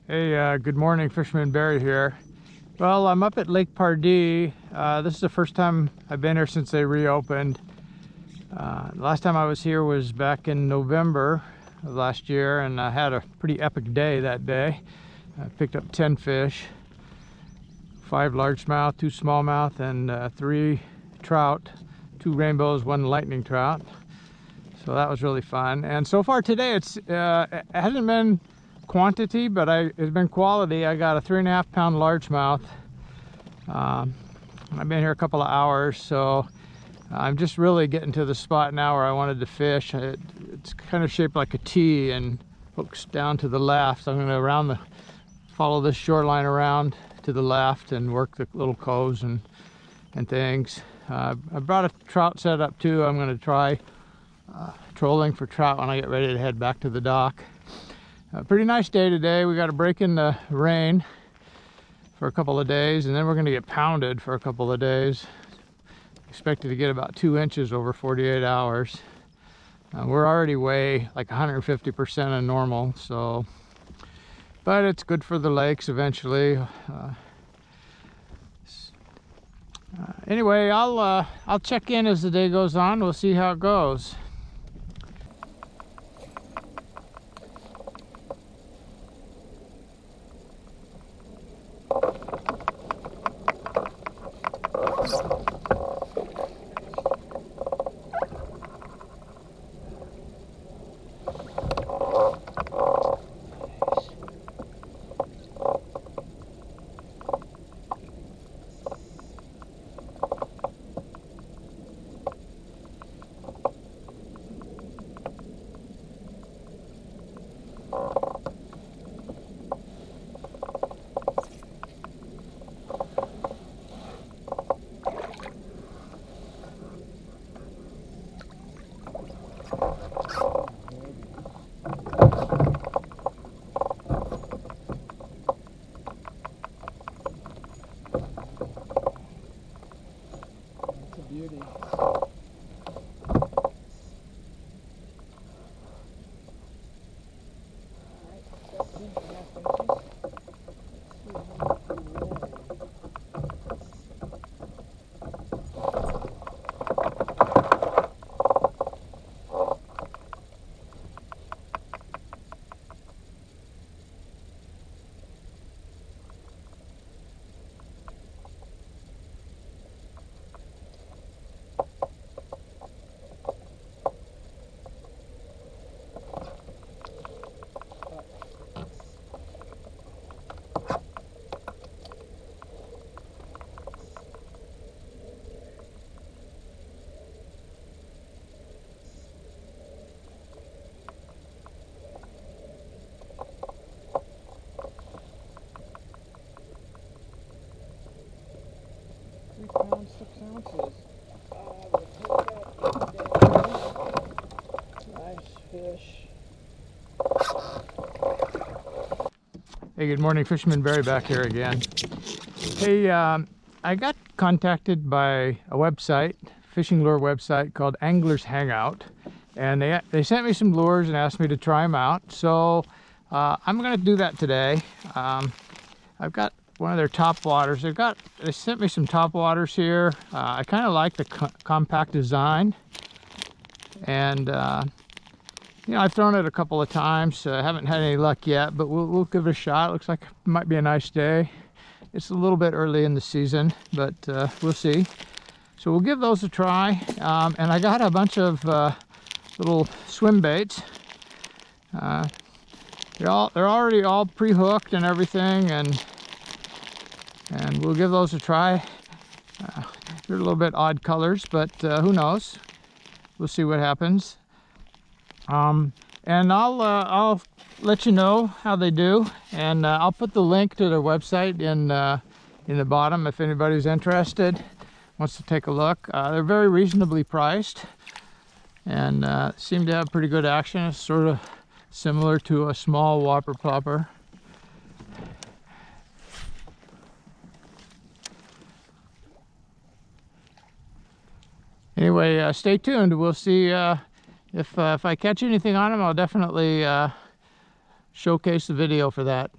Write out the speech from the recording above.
Hey, good morning, Fisherman Barry here. Well, I'm up at Lake Pardee. This is the first time I've been here since they reopened. The last time I was here was back in November of last year, and I had a pretty epic day that day. I picked up 10 fish, 5 largemouth, 2 smallmouth, and 3 trout, 2 rainbows, 1 lightning trout. So that was really fun. And so far today, it hasn't been quantity, but it's been quality. I got a 3.5 pound largemouth. I've been here a couple of hours, so I'm just really getting to the spot now where I wanted to fish. It's kind of shaped like a T and hooks down to the left. So I'm going to follow this shoreline around to the left and work the little coves and things. I brought a trout setup too. I'm going to try trolling for trout when I get ready to head back to the dock. Pretty nice day today. We got a break in the rain for a couple of days, and then we're going to get pounded for a couple of days. Expected to get about 2 inches over 48 hours. We're already way like 150% of normal, so, but it's good for the lakes eventually. Anyway, I'll check in as the day goes on. We'll see how it goes. Beauty. Pound 6 ounces. Nice fish. Hey, good morning, Fisherman Barry back here again. Hey, I got contacted by a website, fishing lure website called Anglers Hangout, and they sent me some lures and asked me to try them out. So I'm going to do that today. I've got one of their top waters. They sent me some top waters here. I kind of like the compact design, and you know, I've thrown it a couple of times. Haven't had any luck yet, but we'll give it a shot. Looks like it might be a nice day. It's a little bit early in the season, but we'll see. So we'll give those a try. And I got a bunch of little swim baits. They're already all pre-hooked and everything, and we'll give those a try. They're a little bit odd colors, but who knows? We'll see what happens. And I'll let you know how they do, and I'll put the link to their website in the bottom if anybody's interested, wants to take a look. They're very reasonably priced, and seem to have pretty good action. It's sort of similar to a small whopper plopper. Anyway, stay tuned. We'll see if I catch anything on them. I'll definitely showcase the video for that.